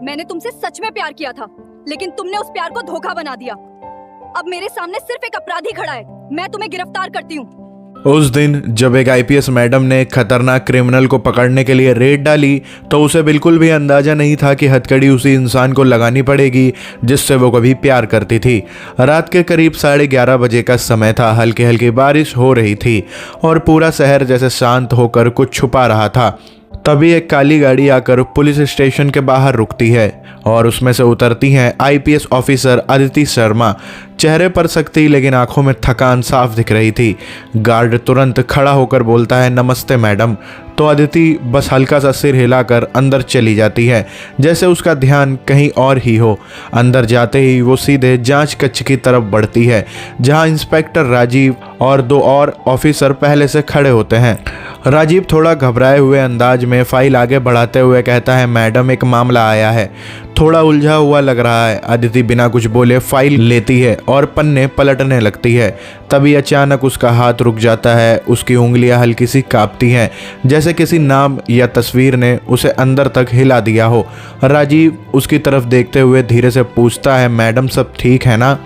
मैंने तुमसे सच में प्यार किया था, लेकिन तुमने उस प्यार को धोखा बना दिया। अब मेरे सामने सिर्फ एक अपराधी खड़ा है, मैं तुम्हें गिरफ्तार करती हूँ। उस दिन जब एक आईपीएस मैडम ने खतरनाक क्रिमिनल को पकड़ने के लिए रेड डाली तो उसे बिल्कुल भी अंदाजा नहीं था कि हथकड़ी उसी इंसान को लगानी पड़ेगी जिससे वो कभी प्यार करती थी। रात के करीब 11:30 बजे का समय था। हल्की हल्की बारिश हो रही थी और पूरा शहर जैसे शांत होकर कुछ छुपा रहा था। तभी एक काली गाड़ी आकर पुलिस स्टेशन के बाहर रुकती है और उसमें से उतरती हैं आईपीएस ऑफिसर अदिति शर्मा। चेहरे पर सख्ती लेकिन आंखों में थकान साफ दिख रही थी। गार्ड तुरंत खड़ा होकर बोलता है, नमस्ते मैडम। तो अदिति बस हल्का सा सिर हिलाकर अंदर चली जाती है, जैसे उसका ध्यान कहीं और ही हो। अंदर जाते ही वो सीधे जांच कक्ष की तरफ बढ़ती है, जहां इंस्पेक्टर राजीव और 2 और ऑफिसर पहले से खड़े होते हैं। राजीव थोड़ा घबराए हुए अंदाज में फाइल आगे बढ़ाते हुए कहता है, मैडम एक मामला आया है, थोड़ा उलझा हुआ लग रहा है। अदिति बिना कुछ बोले फाइल लेती है और पन्ने पलटने लगती है। तभी अचानक उसका हाथ रुक जाता है, उसकी उंगलियां हल्की सी कांपती हैं, जैसे किसी नाम या तस्वीर ने उसे अंदर तक हिला दिया हो। राजीव उसकी तरफ देखते हुए धीरे से पूछता है, मैडम सब ठीक है ना?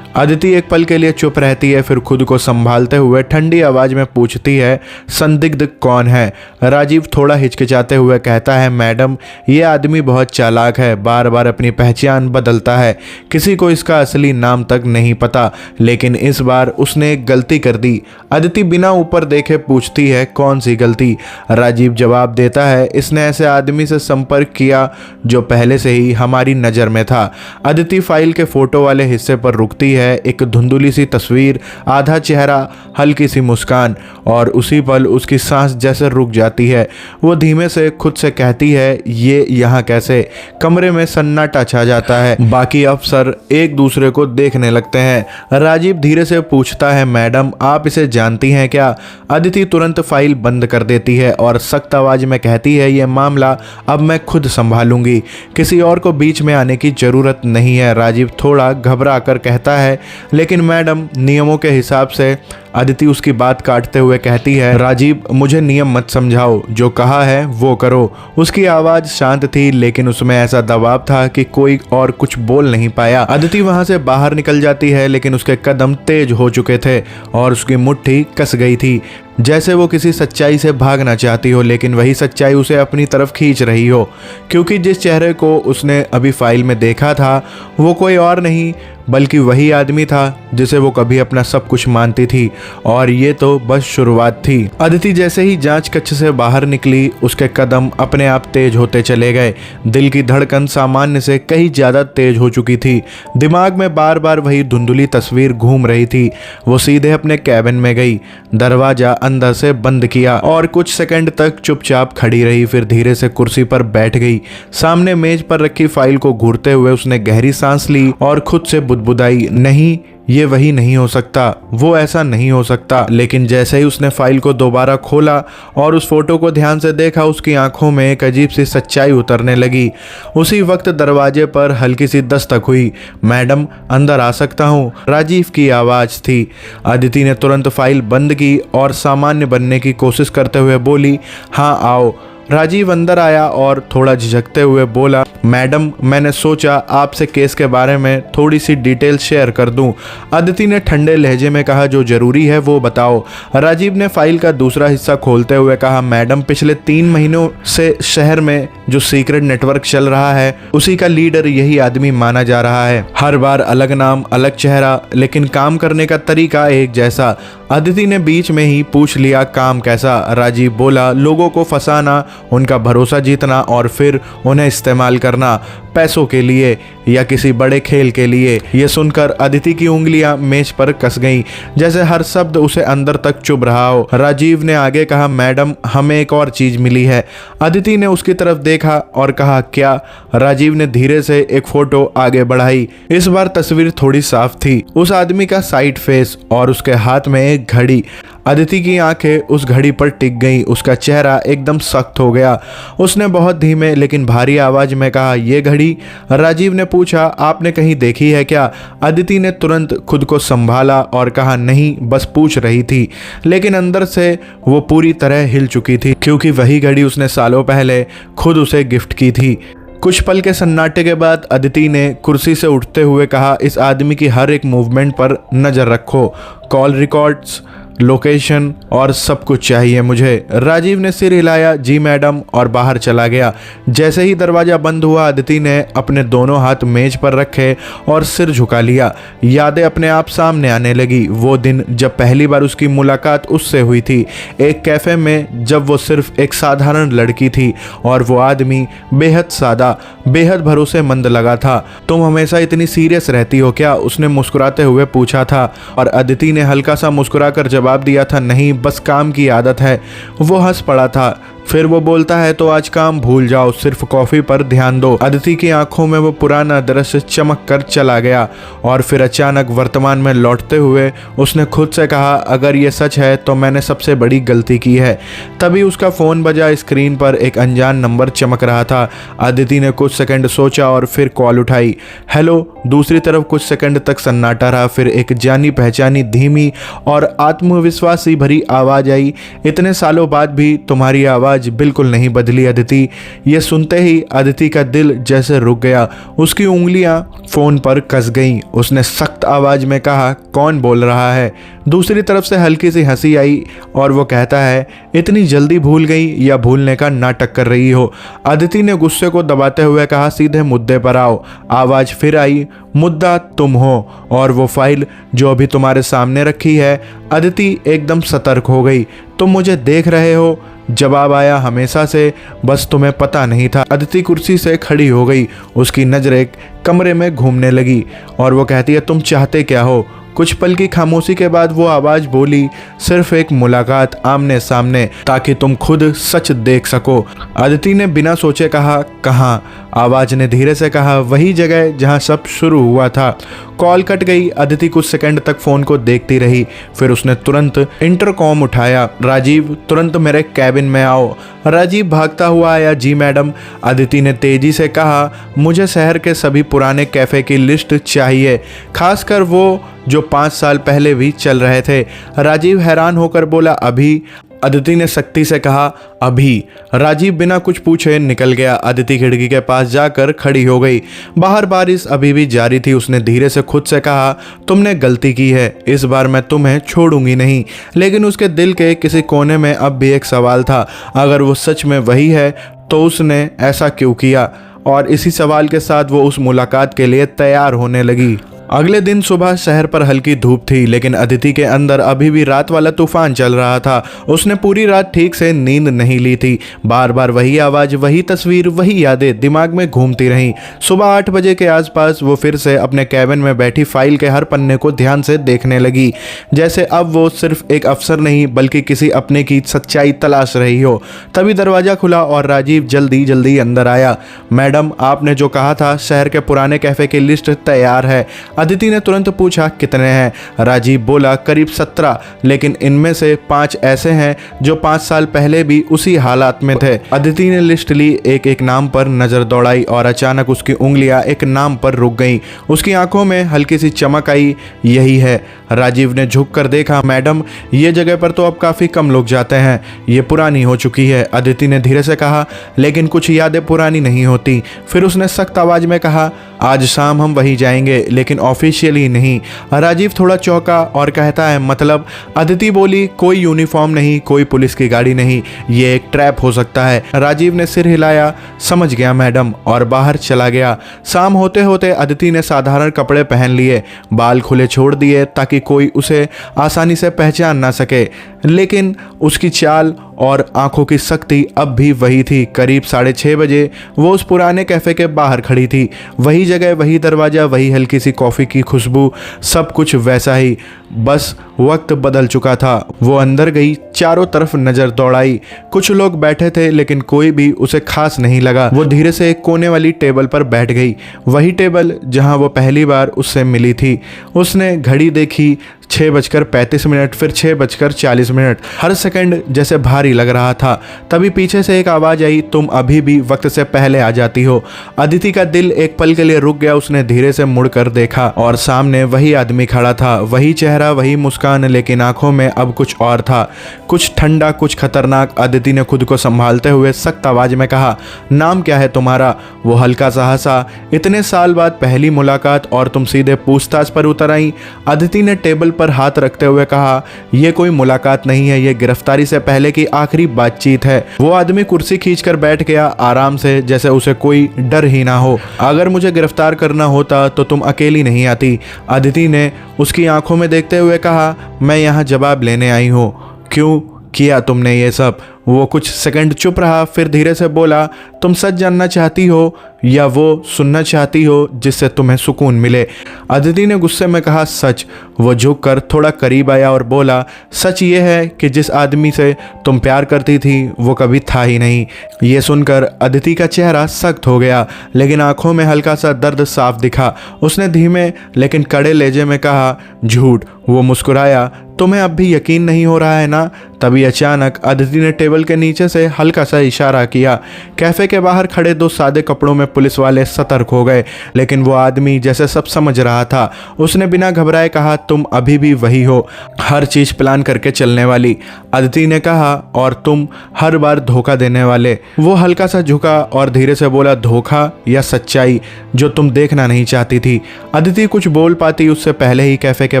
अदिति एक पल के लिए चुप रहती है, फिर खुद को संभालते हुए ठंडी आवाज में पूछती है, संदिग्ध कौन है? राजीव थोड़ा हिचकिचाते हुए कहता है, मैडम ये आदमी बहुत चालाक है, बार बार अपनी पहचान बदलता है, किसी को इसका असली नाम तक नहीं पता, लेकिन इस बार उसने एक गलती कर दी। अदिति बिना ऊपर देखे पूछती है, कौन सी गलती? राजीव जवाब देता है, इसने ऐसे आदमी से संपर्क किया जो पहले से ही हमारी नज़र में था। अदिति फाइल के फोटो वाले हिस्से पर रुकती है, एक धुंधली सी तस्वीर, आधा चेहरा, हल्की सी मुस्कान, और उसी पल उसकी सांस जैसे रुक जाती है। वो धीमे से खुद से कहती है, ये यहाँ कैसे? कमरे में सन्नाटा छा जाता है। बाकी अफसर एक दूसरे को देखने लगते हैं। राजीव धीरे से पूछता है, मैडम आप इसे जानती हैं क्या? अदिति तुरंत फाइल बंद कर देती है और सख्त आवाज में कहती है, यह मामला अब मैं खुद संभालूंगी, किसी और को बीच में आने की जरूरत नहीं है। राजीव थोड़ा घबरा कर कहता है, लेकिन मैडम नियमों के हिसाब से। अदिति उसकी बात काटते हुए कहती है, राजीव मुझे नियम मत समझाओ, जो कहा है वो करो। उसकी आवाज शांत थी लेकिन उसमें ऐसा दबाव था कि कोई और कुछ बोल नहीं पाया। अदिति वहां से बाहर निकल जाती है, लेकिन उसके कदम तेज हो चुके थे और उसकी मुट्ठी कस गई थी, जैसे वो किसी सच्चाई से भागना चाहती हो, लेकिन वही सच्चाई उसे अपनी तरफ खींच रही हो। क्योंकि जिस चेहरे को उसने अभी फाइल में देखा था वो कोई और नहीं बल्कि वही आदमी था जिसे वो कभी अपना सब कुछ मानती थी, और ये तो बस शुरुआत थी। अदिति जैसे ही जांच कक्ष से बाहर निकली, उसके कदम अपने आप तेज होते चले गए। दिल की धड़कन सामान्य से कहीं ज्यादा तेज हो चुकी थी। दिमाग में बार बार वही धुंधली तस्वीर घूम रही थी। वो सीधे अपने कैबिन में गई, दरवाजा अंदर से बंद किया और कुछ सेकंड तक चुपचाप खड़ी रही। फिर धीरे से कुर्सी पर बैठ गई। सामने मेज पर रखी फाइल को घूरते हुए उसने गहरी सांस ली और खुद से बुदबुदाई, नहीं ये वही नहीं हो सकता, वो ऐसा नहीं हो सकता। लेकिन जैसे ही उसने फाइल को दोबारा खोला और उस फोटो को ध्यान से देखा, उसकी आंखों में एक अजीब सी सच्चाई उतरने लगी। उसी वक्त दरवाजे पर हल्की सी दस्तक हुई। मैडम अंदर आ सकता हूँ? राजीव की आवाज़ थी। अदिति ने तुरंत फाइल बंद की और सामान्य बनने की कोशिश करते हुए बोली, हाँ आओ। राजीव अंदर आया और थोड़ा झिझकते हुए बोला, मैडम मैंने सोचा आपसे केस के बारे में थोड़ी सी डिटेल शेयर कर दूं। अदिति ने ठंडे लहजे में कहा, जो जरूरी है वो बताओ। राजीव ने फाइल का दूसरा हिस्सा खोलते हुए कहा, मैडम पिछले 3 महीनों से शहर में जो सीक्रेट नेटवर्क चल रहा है उसी का लीडर यही आदमी माना जा रहा है। हर बार अलग नाम अलग चेहरा, लेकिन काम करने का तरीका एक जैसा। अदिति ने बीच में ही पूछ लिया, काम कैसा? राजीव बोला, लोगों को फंसाना, उनका भरोसा जीतना और फिर उन्हें इस्तेमाल करना, पैसों के लिए या किसी बड़े खेल के लिए। यह सुनकर अदिति की उंगलियां मेज पर कस गईं, जैसे हर शब्द उसे अंदर तक चुभ रहा हो। राजीव ने आगे कहा, मैडम हमें एक और चीज मिली है। अदिति ने उसकी तरफ देखा और कहा, क्या? राजीव ने धीरे से एक फोटो आगे बढ़ाई। इस बार तस्वीर थोड़ी साफ थी, उस आदमी का साइड फेस और उसके हाथ में एक घड़ी। अदिति की आंखें उस घड़ी पर टिक गईं, उसका चेहरा एकदम सख्त हो गया। उसने बहुत धीमे लेकिन भारी आवाज में कहा, ये घड़ी? राजीव ने पूछा, आपने कहीं देखी है क्या? अदिति ने तुरंत खुद को संभाला और कहा, नहीं बस पूछ रही थी। लेकिन अंदर से वो पूरी तरह हिल चुकी थी, क्योंकि वही घड़ी उसने सालों पहले खुद उसे गिफ्ट की थी। कुछ पल के सन्नाटे के बाद अदिति ने कुर्सी से उठते हुए कहा, इस आदमी की हर एक मूवमेंट पर नज़र रखो, कॉल रिकॉर्ड्स, लोकेशन और सब कुछ चाहिए मुझे। राजीव ने सिर हिलाया, जी मैडम, और बाहर चला गया। जैसे ही दरवाज़ा बंद हुआ अदिति ने अपने दोनों हाथ मेज पर रखे और सिर झुका लिया। यादें अपने आप सामने आने लगी। वो दिन जब पहली बार उसकी मुलाकात उससे हुई थी, एक कैफ़े में, जब वो सिर्फ एक साधारण लड़की थी और वो आदमी बेहद सादा, बेहद भरोसेमंद लगा था। तुम हमेशा इतनी सीरियस रहती हो क्या? उसने मुस्कुराते हुए पूछा था और अदिति ने हल्का सा मुस्कुराकर जवाब दिया था, नहीं, बस काम की आदत है। वो हंस पड़ा था। फिर वो बोलता है, तो आज काम भूल जाओ, सिर्फ कॉफ़ी पर ध्यान दो। अदिति की आंखों में वो पुराना दृश्य चमक कर चला गया और फिर अचानक वर्तमान में लौटते हुए उसने खुद से कहा, अगर ये सच है तो मैंने सबसे बड़ी गलती की है। तभी उसका फ़ोन बजा। स्क्रीन पर एक अनजान नंबर चमक रहा था। अदिति ने कुछ सेकंड सोचा और फिर कॉल उठाई। हेलो। दूसरी तरफ कुछ सेकंड तक सन्नाटा रहा। फिर एक जानी पहचानी धीमी और आत्मविश्वासी भरी आवाज़ आई, इतने सालों बाद भी तुम्हारी आवाज़ बिल्कुल नहीं बदली अदिति। ये सुनते ही अदिति का दिल जैसे रुक गया। उसकी उंगलियां फोन पर कस गईं। उसने सख्त आवाज में कहा, कौन बोल रहा है? दूसरी तरफ से हल्की सी हंसी आई और वो कहता है, इतनी जल्दी भूल गई या भूलने का नाटक कर रही हो? अदिति ने गुस्से को दबाते हुए कहा, सीधे मुद्दे पर आओ। आवाज फिर आई, मुद्दा तुम हो और वो फाइल जो अभी तुम्हारे सामने रखी है। अदिति एकदम सतर्क हो गई। तुम मुझे देख रहे हो? जवाब आया, हमेशा से, बस तुम्हें पता नहीं था। अदिति कुर्सी से खड़ी हो गई। उसकी नजरें कमरे में घूमने लगी और वो कहती है, तुम चाहते क्या हो? कुछ पल की खामोशी के बाद वो आवाज़ बोली, सिर्फ एक मुलाकात आमने सामने, ताकि तुम खुद सच देख सको। अदिति ने बिना सोचे कहा, कहाँ? आवाज़ ने धीरे से कहा, वही जगह जहाँ सब शुरू हुआ था। कॉल कट गई। अदिति कुछ सेकंड तक फ़ोन को देखती रही। फिर उसने तुरंत इंटरकॉम उठाया। राजीव, तुरंत मेरे कैबिन में आओ। राजीव भागता हुआ आया। जी मैडम। अदिति ने तेज़ी से कहा, मुझे शहर के सभी पुराने कैफ़े की लिस्ट चाहिए, खासकर वो जो 5 साल पहले भी चल रहे थे। राजीव हैरान होकर बोला, अभी? अदिति ने सख्ती से कहा, अभी। राजीव बिना कुछ पूछे निकल गया। अदिति खिड़की के पास जाकर खड़ी हो गई। बाहर बारिश अभी भी जारी थी। उसने धीरे से खुद से कहा, तुमने गलती की है, इस बार मैं तुम्हें छोड़ूंगी नहीं। लेकिन उसके दिल के किसी कोने में अब भी एक सवाल था, अगर वो सच में वही है तो उसने ऐसा क्यों किया? और इसी सवाल के साथ वो उस मुलाकात के लिए तैयार होने लगी। अगले दिन सुबह शहर पर हल्की धूप थी, लेकिन अदिति के अंदर अभी भी रात वाला तूफान चल रहा था। उसने पूरी रात ठीक से नींद नहीं ली थी। बार बार वही आवाज़, वही तस्वीर, वही यादें दिमाग में घूमती रहीं। सुबह 8 बजे के आसपास वो फिर से अपने कैबिन में बैठी फाइल के हर पन्ने को ध्यान से देखने लगी, जैसे अब वो सिर्फ एक अफसर नहीं बल्कि किसी अपने की सच्चाई तलाश रही हो। तभी दरवाज़ा खुला और राजीव जल्दी जल्दी अंदर आया। मैडम, आपने जो कहा था, शहर के पुराने कैफ़े की लिस्ट तैयार है। अदिति ने तुरंत पूछा, कितने हैं? राजीव बोला, करीब 17, लेकिन इनमें से 5 ऐसे हैं जो 5 साल पहले भी उसी हालात में थे। अदिति ने लिस्ट ली, एक एक नाम पर नजर दौड़ाई और अचानक उसकी उंगलियां एक नाम पर रुक गईं। उसकी आंखों में हल्की सी चमक आई, यही है। राजीव ने झुक कर देखा, मैडम, ये जगह पर तो अब काफ़ी कम लोग जाते हैं, ये पुरानी हो चुकी है। अदिति ने धीरे से कहा, लेकिन कुछ यादें पुरानी नहीं होती। फिर उसने सख्त आवाज़ में कहा, आज शाम हम वहीं जाएंगे, लेकिन ऑफिशियली नहीं। राजीव थोड़ा चौंका और कहता है, मतलब? अदिति बोली, कोई यूनिफॉर्म नहीं, कोई पुलिस की गाड़ी नहीं, ये एक ट्रैप हो सकता है। राजीव ने सिर हिलाया, समझ गया मैडम, और बाहर चला गया। शाम होते होते अदिति ने साधारण कपड़े पहन लिए, बाल खुले छोड़ दिए ताकि कोई उसे आसानी से पहचान ना सके, लेकिन उसकी चाल और आंखों की शक्ति अब भी वही थी। करीब 6:30 बजे वो उस पुराने कैफ़े के बाहर खड़ी थी। वही जगह, वही दरवाज़ा, वही हल्की सी कॉफ़ी की खुशबू, सब कुछ वैसा ही, बस वक्त बदल चुका था। वो अंदर गई, चारों तरफ नज़र दौड़ाई। कुछ लोग बैठे थे लेकिन कोई भी उसे खास नहीं लगा। वो धीरे से एक कोने वाली टेबल पर बैठ गई, वही टेबल जहां वो पहली बार उससे मिली थी। उसने घड़ी देखी, 6:35, फिर 6:40। हर सेकंड जैसे भारी लग रहा था। तभी पीछे से एक आवाज़ आई, तुम अभी भी वक्त से पहले आ जाती हो। अदिति का दिल एक पल के लिए रुक गया। उसने धीरे से मुड़कर देखा और सामने वही आदमी खड़ा था, वही चेहरा, वही मुस्कान, लेकिन आंखों में अब कुछ और था, कुछ ठंडा, कुछ खतरनाक। अदिति ने खुद को संभालते हुए सख्त आवाज में कहा, नाम क्या है तुम्हारा? वो हल्का सा हंसा। इतने साल बाद पहली मुलाकात और तुम सीधे पूछताछ पर उतर आई। अदिति ने टेबल पर हाथ रखते हुए कहा, यह कोई मुलाकात नहीं है, यह गिरफ्तारी से पहले की आखिरी बातचीत है। वो आदमी कुर्सी खींचकर बैठ गया आराम से, जैसे उसे कोई डर ही ना हो। अगर मुझे गिरफ्तार करना होता तो तुम अकेली नहीं आती। अदिति ने उसकी आंखों में देखते हुए कहा, मैं यहाँ जवाब लेने आई हूँ। क्यों किया तुमने ये सब? वो कुछ सेकंड चुप रहा, फिर धीरे से बोला, तुम सच जानना चाहती हो या वो सुनना चाहती हो जिससे तुम्हें सुकून मिले? अदिति ने गुस्से में कहा, सच। वो झुककर थोड़ा करीब आया और बोला, सच ये है कि जिस आदमी से तुम प्यार करती थी वो कभी था ही नहीं। ये सुनकर अदिति का चेहरा सख्त हो गया, लेकिन आंखों में हल्का सा दर्द साफ दिखा। उसने धीमे लेकिन कड़े लहजे में कहा, झूठ। वो मुस्कुराया, तुम्हें अब भी यकीन नहीं हो रहा है ना? तभी अचानक अदिति ने टेबल के नीचे से हल्का सा इशारा किया। कैफे के बाहर खड़े दो सादे कपड़ों में पुलिस वाले सतर्क हो गए, लेकिन वो आदमी जैसे सब समझ रहा था। उसने बिना घबराए कहा, तुम अभी भी वही हो, हर चीज प्लान करके चलने वाली। अदिति ने कहा, और तुम हर बार धोखा देने वाले। वो हल्का सा झुका और धीरे से बोला, धोखा या सच्चाई जो तुम देखना नहीं चाहती थी? अदिति कुछ बोल पाती उससे पहले ही कैफे के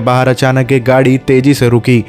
बाहर अचानक एक गाड़ी तेजी से रुकी।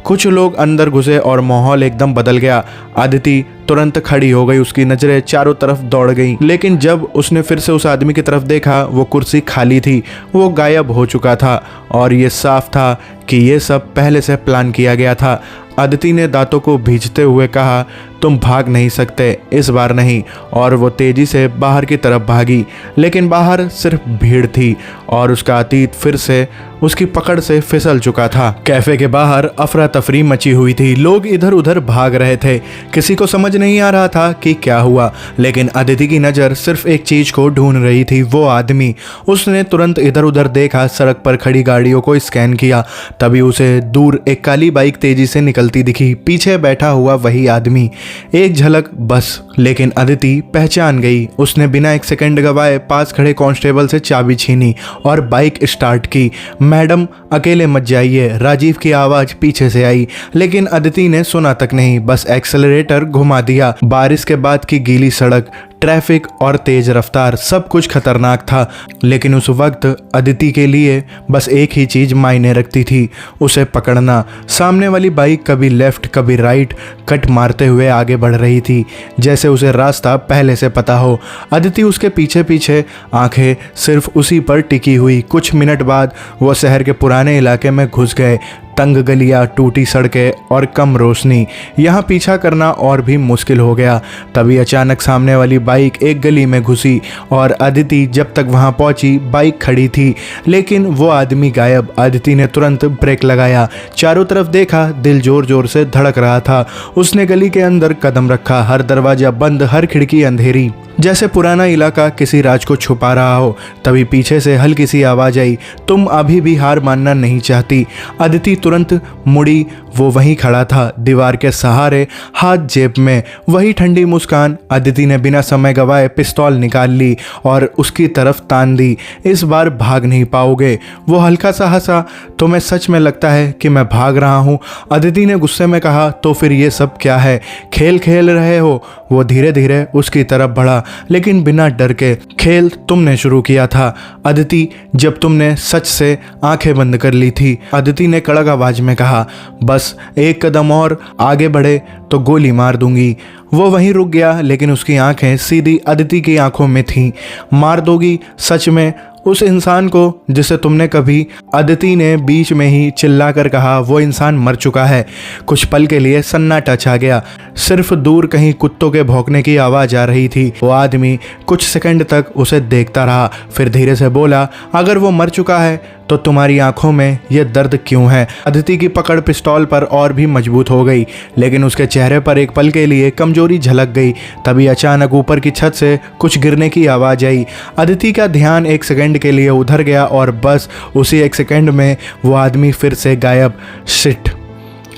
कुछ लोग अंदर घुसे और माहौल एकदम बदल गया। अदिति तुरंत खड़ी हो गई, उसकी नजरें चारों तरफ दौड़ गईं। लेकिन जब उसने फिर से उस आदमी की तरफ देखा, वो कुर्सी खाली थी, वो गायब हो चुका था और ये साफ था कि ये सब पहले से प्लान किया गया था। अदिति ने दांतों को भींचते हुए कहा, तुम भाग नहीं सकते, इस बार नहीं। और वो तेजी से बाहर की तरफ भागी, लेकिन बाहर सिर्फ भीड़ थी और उसका अतीत फिर से उसकी पकड़ से फिसल चुका था। कैफे के बाहर अफरा तफरी मची हुई थी, लोग इधर उधर भाग रहे थे, किसी को समझ नहीं आ रहा था कि क्या हुआ। लेकिन अदिति की नज़र सिर्फ एक चीज को ढूंढ रही थी, वो आदमी। उसने तुरंत इधर उधर देखा, सड़क पर खड़ी गाड़ियों को स्कैन किया। तभी उसे दूर एक काली बाइक तेजी से निकलती दिखी, पीछे बैठा हुआ वही आदमी। एक झलक बस, लेकिन अदिति पहचान गई। उसने बिना एक सेकंड गवाए पास खड़े कांस्टेबल से चाबी छीनी और बाइक स्टार्ट की। मैडम अकेले मत जाइए, राजीव की आवाज पीछे से आई, लेकिन अदिति ने सुना तक नहीं, बस एक्सेलरेटर घुमा दिया। बारिश के बाद की गीली सड़क, ट्रैफिक और तेज रफ्तार, सब कुछ खतरनाक था। लेकिन उस वक्त अदिति के लिए बस एक ही चीज मायने रखती थी, उसे पकड़ना। सामने वाली बाइक कभी लेफ्ट कभी राइट कट मारते हुए आगे बढ़ रही थी, जैसे उसे रास्ता पहले से पता हो। अदिति उसके पीछे पीछे, आंखें सिर्फ उसी पर टिकी हुई। कुछ मिनट बाद वो शहर के पुराने इलाके में घुस गए। तंग गलियां, टूटी सड़कें और कम रोशनी, यहाँ पीछा करना और भी मुश्किल हो गया। तभी अचानक सामने वाली बाइक एक गली में घुसी और अदिति जब तक वहाँ पहुँची बाइक खड़ी थी, लेकिन वो आदमी गायब। अदिति ने तुरंत ब्रेक लगाया, चारों तरफ देखा, दिल जोर जोर से धड़क रहा था। उसने गली के अंदर कदम रखा, हर दरवाजा बंद, हर खिड़की अंधेरी, जैसे पुराना इलाका किसी राज को छुपा रहा हो। तभी पीछे से हल्की सी आवाज आई, तुम अभी भी हार मानना नहीं चाहती? अदिति तुरंत मुड़ी, वो वहीं खड़ा था, दीवार के सहारे, हाथ जेब में, वही ठंडी मुस्कान। अदिति ने बिना समय गवाए पिस्तौल निकाल ली और उसकी तरफ तान दी। इस बार भाग नहीं पाओगे। वो हल्का सा हंसा, तुम्हें सच में लगता है कि मैं भाग रहा हूँ? अदिति ने गुस्से में कहा, तो फिर ये सब क्या है? खेल खेल रहे हो? वो धीरे धीरे उसकी तरफ बढ़ा, लेकिन बिना डर के। खेल तुमने शुरू किया था अदिति, जब तुमने सच से आंखें बंद कर ली थी। अदिति ने कड़क आवाज में कहा, बस एक कदम और आगे बढ़े तो गोली मार दूंगी। वो वहीं रुक गया, लेकिन उसकी आंखें सीधी अदिति की आंखों में थीं। मार दोगी सच में उस इंसान को जिसे तुमने कभी? अदिति ने बीच में ही चिल्लाकर कहा, वो इंसान मर चुका है। कुछ पल के लिए सन्नाटा छा गया, सिर्फ दूर कहीं कुत्तों के भौंकने की आवाज आ रही थी। वो आदमी कुछ सेकंड तक उसे देखता रहा, फिर धीरे से बोला, अगर वो मर चुका है तो तुम्हारी आंखों में ये दर्द क्यों है? अदिति की पकड़ पिस्तौल पर और भी मजबूत हो गई, लेकिन उसके चेहरे पर एक पल के लिए कमजोरी झलक गई। तभी अचानक ऊपर की छत से कुछ गिरने की आवाज आई। अदिति का ध्यान एक सेकंड सेकंड के लिए उधर गया और बस उसी एक सेकंड में वो आदमी फिर से गायब। शिट,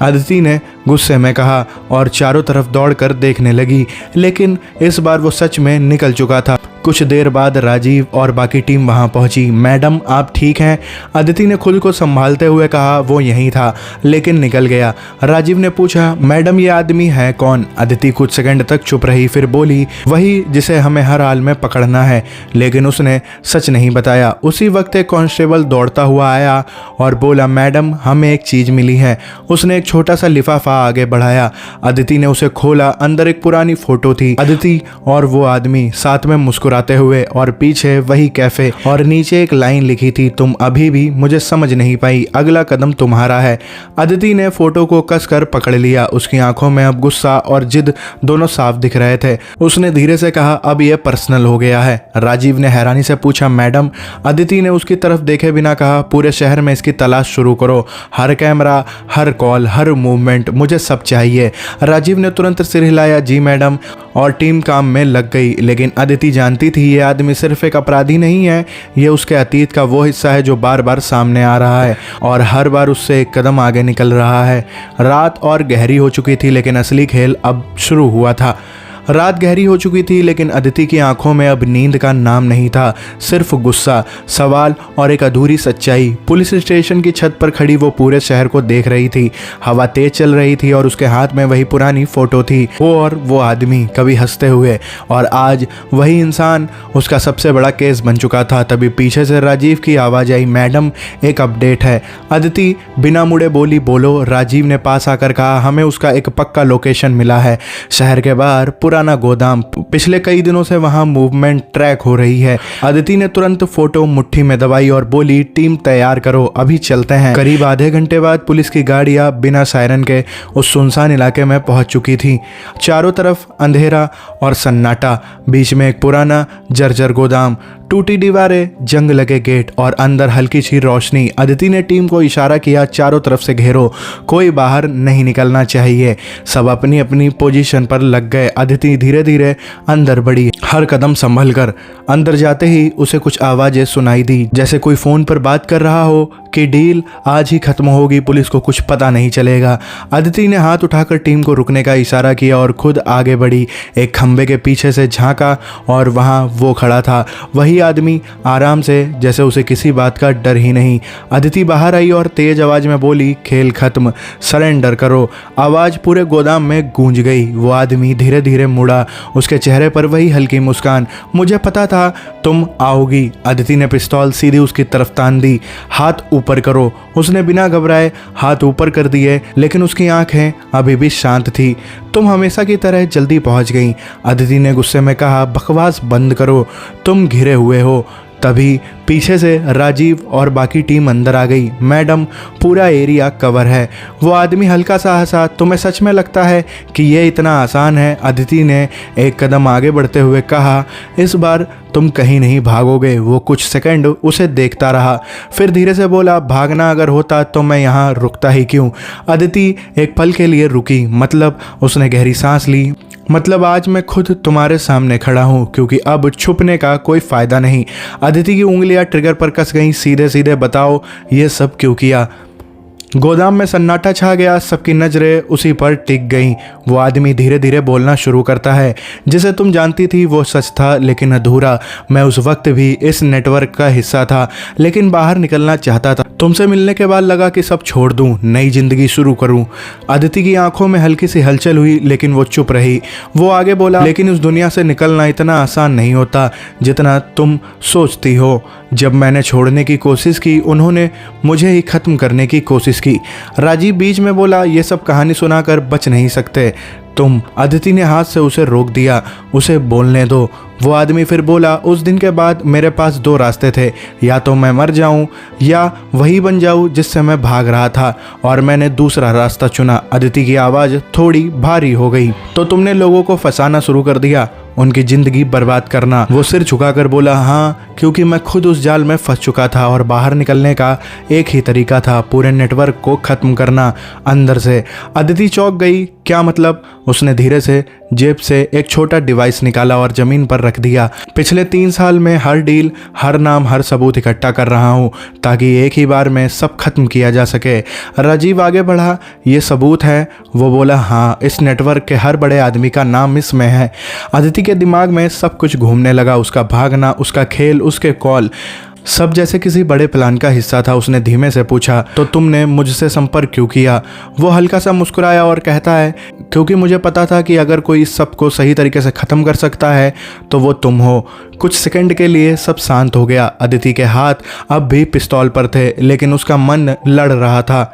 अदिति ने गुस्से में कहा और चारों तरफ दौड़कर देखने लगी, लेकिन इस बार वो सच में निकल चुका था। कुछ देर बाद राजीव और बाकी टीम वहां पहुंची। मैडम आप ठीक हैं? अदिति ने खुद को संभालते हुए कहा। वो यहीं था लेकिन निकल गया। राजीव ने पूछा, मैडम ये आदमी है कौन? अदिति कुछ सेकंड तक चुप रही, फिर बोली, वही जिसे हमें हर हाल में पकड़ना है। लेकिन उसने सच नहीं बताया। उसी वक्त एक कांस्टेबल दौड़ता हुआ आया और बोला, मैडम हमें एक चीज मिली है। उसने एक छोटा सा लिफाफा आगे बढ़ाया। अदिति ने उसे खोला। अंदर एक पुरानी फोटो थी, अदिति और वो आदमी साथ में मुस्कुराते हुए, और पीछे वही कैफे, और नीचे एक लाइन लिखी थी, तुम अभी भी मुझे समझ नहीं पाई, अगला कदम तुम्हारा है। अदिति ने फोटो को कसकर पकड़ लिया। उसकी आंखों में अब गुस्सा और जिद दोनों साफ दिख रहे थे। उसने धीरे से कहा, अब यह पर्सनल हो गया है। राजीव ने हैरानी से पूछा, मैडम? अदिति ने उसकी तरफ देखे बिना कहा, पूरे शहर में इसकी तलाश शुरू करो, हर कैमरा, हर कॉल, हर मूवमेंट, मुझे सब चाहिए। राजीव ने तुरंत सिर हिलाया, जी मैडम, और टीम काम में लग गई। लेकिन अदिति जानती थी ये आदमी सिर्फ एक अपराधी नहीं है, ये उसके अतीत का वो हिस्सा है जो बार बार सामने आ रहा है और हर बार उससे एक कदम आगे निकल रहा है। रात और गहरी हो चुकी थी लेकिन असली खेल अब शुरू हुआ था। रात गहरी हो चुकी थी लेकिन अदिति की आंखों में अब नींद का नाम नहीं था, सिर्फ गुस्सा, सवाल और एक अधूरी सच्चाई। पुलिस स्टेशन की छत पर खड़ी वो पूरे शहर को देख रही थी। हवा तेज चल रही थी और उसके हाथ में वही पुरानी फोटो थी, वो और वो आदमी कभी हंसते हुए, और आज वही इंसान उसका सबसे बड़ा केस बन चुका था। तभी पीछे से राजीव की आवाज़ आई, मैडम एक अपडेट है। अदिति बिना मुड़े बोली, बोलो। राजीव ने पास आकर कहा, हमें उसका एक पक्का लोकेशन मिला है, शहर के बाहर पुराना गोदाम। पिछले कई दिनों से वहां मूवमेंट ट्रैक हो रही है। अदिति ने तुरंत फोटो मुट्ठी में दबाई और बोली, टीम तैयार करो, अभी चलते हैं। करीब आधे घंटे बाद पुलिस की गाड़ियां बिना सायरन के उस सुनसान इलाके में पहुंच चुकी थी। चारों तरफ अंधेरा और सन्नाटा, बीच में एक पुराना जर्जर गोदाम, टूटी दीवारें, जंग लगे गेट और अंदर हल्की सी रोशनी। अदिति ने टीम को इशारा किया, चारों तरफ से घेरो, कोई बाहर नहीं निकलना चाहिए। सब अपनी अपनी पोजीशन पर लग गए। अदिति धीरे धीरे अंदर बढ़ी, हर कदम संभल कर। अंदर जाते ही उसे कुछ आवाजें सुनाई दी, जैसे कोई फोन पर बात कर रहा हो कि डील आज ही खत्म होगी, पुलिस को कुछ पता नहीं चलेगा। अदिति ने हाथ उठाकर टीम को रुकने का इशारा किया और खुद आगे बढ़ी। एक खंबे के पीछे से झांका और वहां वो खड़ा था, वही आदमी, आराम से, जैसे उसे किसी बात का डर ही नहीं। अदिति बाहर आई और तेज आवाज में बोली, खेल खत्म, सरेंडर करो। आवाज पूरे गोदाम में गूंज गई। वो आदमी धीरे धीरे मुड़ा, उसके चेहरे पर वही हल्की मुस्कान, मुझे पता था तुम आओगी। अदिति ने पिस्तौल सीधी उसकी तरफ तान दी, हाथ ऊपर करो। उसने बिना घबराए हाथ ऊपर कर दिए, लेकिन उसकी आंखें अभी भी शांत थी। तुम हमेशा की तरह जल्दी पहुंच गई। अदिति ने गुस्से में कहा, बकवास बंद करो, तुम घिरे हुए हो। तभी पीछे से राजीव और बाकी टीम अंदर आ गई। मैडम पूरा एरिया कवर है। वो आदमी हल्का सा हंसा, तुम्हें सच में लगता है कि ये इतना आसान है? अदिति ने एक कदम आगे बढ़ते हुए कहा, इस बार तुम कहीं नहीं भागोगे। वो कुछ सेकंड उसे देखता रहा, फिर धीरे से बोला, भागना अगर होता तो मैं यहाँ रुकता ही क्यों? अदिति एक पल के लिए रुकी, मतलब उसने गहरी सांस ली, मतलब आज मैं खुद तुम्हारे सामने खड़ा हूँ, क्योंकि अब छुपने का कोई फायदा नहीं। अदिति की उंगलियां ट्रिगर पर कस गईं। सीधे सीधे बताओ ये सब क्यों किया? गोदाम में सन्नाटा छा गया, सबकी नजरें उसी पर टिक गईं। वो आदमी धीरे धीरे बोलना शुरू करता है, जिसे तुम जानती थी वो सच था लेकिन अधूरा। मैं उस वक्त भी इस नेटवर्क का हिस्सा था, लेकिन बाहर निकलना चाहता था। तुमसे मिलने के बाद लगा कि सब छोड़ दूं, नई जिंदगी शुरू करूं। अदिति की आंखों में हल्की सी हलचल हुई, लेकिन वो चुप रही। वो आगे बोला, लेकिन उस दुनिया से निकलना इतना आसान नहीं होता जितना तुम सोचती हो। जब मैंने छोड़ने की कोशिश की, उन्होंने मुझे ही खत्म करने की कोशिश की। राजीव बीच में बोला, ये सब कहानी सुनाकर बच नहीं सकते तुम। अदिति ने हाथ से उसे रोक दिया, उसे बोलने दो। वो आदमी फिर बोला, उस दिन के बाद मेरे पास दो रास्ते थे, या तो मैं मर जाऊं या वही बन जाऊं जिससे मैं भाग रहा था, और मैंने दूसरा रास्ता चुना। अदिति की आवाज़ थोड़ी भारी हो गई। तो तुमने लोगों को फंसाना शुरू कर दिया? उनकी जिंदगी बर्बाद करना। वो सिर झुकाकर बोला, हाँ, क्योंकि मैं खुद उस जाल में फंस चुका था और बाहर निकलने का एक ही तरीका था, पूरे नेटवर्क को खत्म करना अंदर से। अदिति चौंक गई। क्या मतलब? उसने धीरे से जेब से एक छोटा डिवाइस निकाला और जमीन पर रख दिया। पिछले 3 साल में हर डील, हर नाम, हर सबूत इकट्ठा कर रहा हूँ ताकि एक ही बार में सब खत्म किया जा सके। राजीव आगे बढ़ा, ये सबूत है? वो बोला, हाँ, इस नेटवर्क के हर बड़े आदमी का नाम इसमें है। अदिति के दिमाग में सब कुछ घूमने लगा, उसका भागना, उसका खेल, उसके कॉल, सब जैसे किसी बड़े प्लान का हिस्सा था। उसने धीमे से पूछा, तो तुमने मुझसे संपर्क क्यों किया? वो हल्का सा मुस्कुराया और कहता है, क्योंकि मुझे पता था कि अगर कोई इस सब को सही तरीके से ख़त्म कर सकता है तो वो तुम हो। कुछ सेकंड के लिए सब शांत हो गया। अदिति के हाथ अब भी पिस्तौल पर थे, लेकिन उसका मन लड़ रहा था।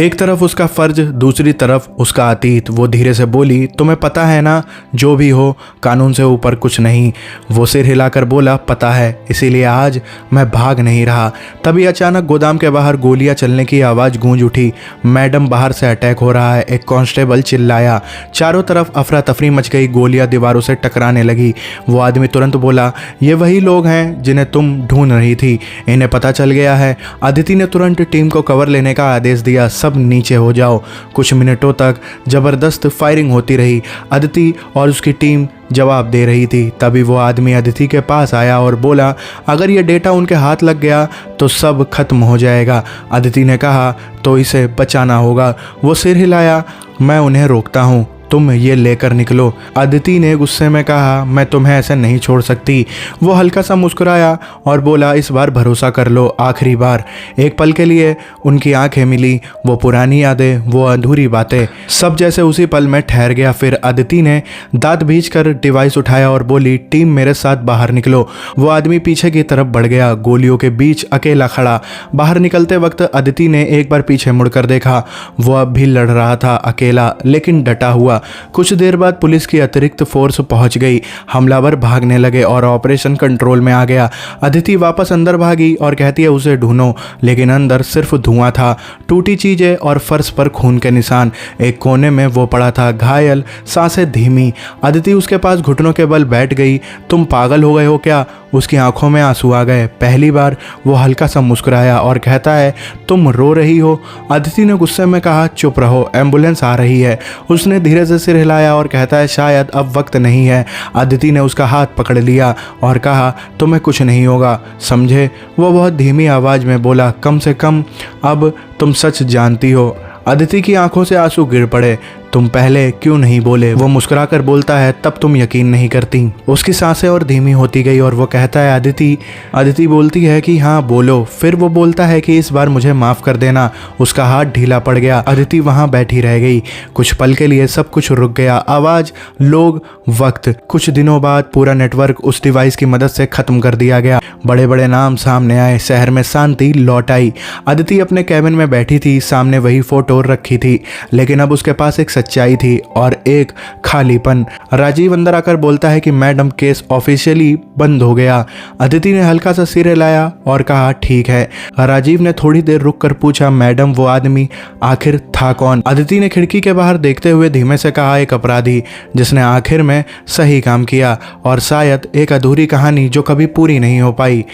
एक तरफ उसका फर्ज, दूसरी तरफ उसका अतीत। वो धीरे से बोली, तुम्हें पता है ना, जो भी हो कानून से ऊपर कुछ नहीं। वो सिर हिलाकर बोला, पता है, इसीलिए आज मैं भाग नहीं रहा। तभी अचानक गोदाम के बाहर गोलियां चलने की आवाज़ गूंज उठी। मैडम, बाहर से अटैक हो रहा है, एक कांस्टेबल चिल्लाया। चारों तरफ अफरा तफरी मच गई, गोलियां दीवारों से टकराने लगी। वो आदमी तुरंत बोला, ये वही लोग हैं जिन्हें तुम ढूंढ रही थी, इन्हें पता चल गया है। अदिति ने तुरंत टीम को कवर लेने का आदेश दिया, सब नीचे हो जाओ। कुछ मिनटों तक जबरदस्त फायरिंग होती रही। अदिति और उसकी टीम जवाब दे रही थी। तभी वो आदमी अदिति के पास आया और बोला, अगर ये डेटा उनके हाथ लग गया तो सब खत्म हो जाएगा। अदिति ने कहा, तो इसे बचाना होगा। वो सिर हिलाया, मैं उन्हें रोकता हूँ, तुम ये लेकर निकलो। अदिति ने गुस्से में कहा, मैं तुम्हें ऐसे नहीं छोड़ सकती। वो हल्का सा मुस्कुराया और बोला, इस बार भरोसा कर लो, आखिरी बार। एक पल के लिए उनकी आंखें मिली, वो पुरानी यादें, वो अधूरी बातें, सब जैसे उसी पल में ठहर गया। फिर अदिति ने दांत भींचकर डिवाइस उठाया और बोली, टीम मेरे साथ बाहर निकलो। वो आदमी पीछे की तरफ बढ़ गया, गोलियों के बीच अकेला खड़ा। बाहर निकलते वक्त अदिति ने एक बार पीछे मुड़कर देखा। वो अब भी लड़ रहा था, अकेला लेकिन डटा हुआ। कुछ देर बाद पुलिस की अतिरिक्त फोर्स पहुंच गई। हमलावर भागने लगे और ऑपरेशन कंट्रोल में आ गया। अदिति वापस अंदर भागी और कहती है, उसे ढूंढो, लेकिन अंदर सिर्फ धुआं था, टूटी चीजें और फर्श पर खून के निशान। एक कोने में वो पड़ा था, घायल, सांसें धीमी। अदिति उसके पास घुटनों के बल बैठ गई। तुम पागल हो गए हो क्या? उसकी आंखों में आंसू आ गए। पहली बार वो हल्का सा मुस्कुराया और कहता है, तुम रो रही हो? अदिति ने गुस्से में कहा, चुप रहो, एम्बुलेंस आ रही है। उसने धीरे से सिर हिलाया और कहता है, शायद अब वक्त नहीं है। अदिति ने उसका हाथ पकड़ लिया और कहा, तुम्हें कुछ नहीं होगा, समझे? वो बहुत धीमी आवाज में बोला, कम से कम अब तुम सच जानती हो। अदिति की आंखों से आंसू गिर पड़े। तुम पहले क्यों नहीं बोले? वो मुस्कुराकर बोलता है, तब तुम यकीन नहीं करती। उसकी सांसें और धीमी होती गई और वो कहता है, अदिति। अदिति बोलती है कि हाँ बोलो। फिर वो बोलता है कि इस बार मुझे माफ कर देना। उसका हाथ ढीला पड़ गया। अदिति वहां बैठी रह गई। कुछ पल के लिए सब कुछ रुक गया, आवाज, लोग, वक्त। कुछ दिनों बाद पूरा नेटवर्क उस डिवाइस की मदद से खत्म कर दिया गया। बड़े बड़े नाम सामने आए, शहर में शांति लौट आई। अदिति अपने कैबिन में बैठी थी, सामने वही फोटो रखी थी, लेकिन अब उसके पास एक सच्चाई थी और एक खालीपन। राजीव अंदर आकर बोलता है कि मैडम, केस ऑफिशियली बंद हो गया। अदिति ने हल्का सा सिर हिलाया और कहा, ठीक है। राजीव ने थोड़ी देर रुककर पूछा, मैडम, वो आदमी आखिर था कौन? अदिति ने खिड़की के बाहर देखते हुए धीमे से कहा, एक अपराधी जिसने आखिर में सही काम किया और शायद एक अधूरी कहानी जो कभी पूरी नहीं हो पाई।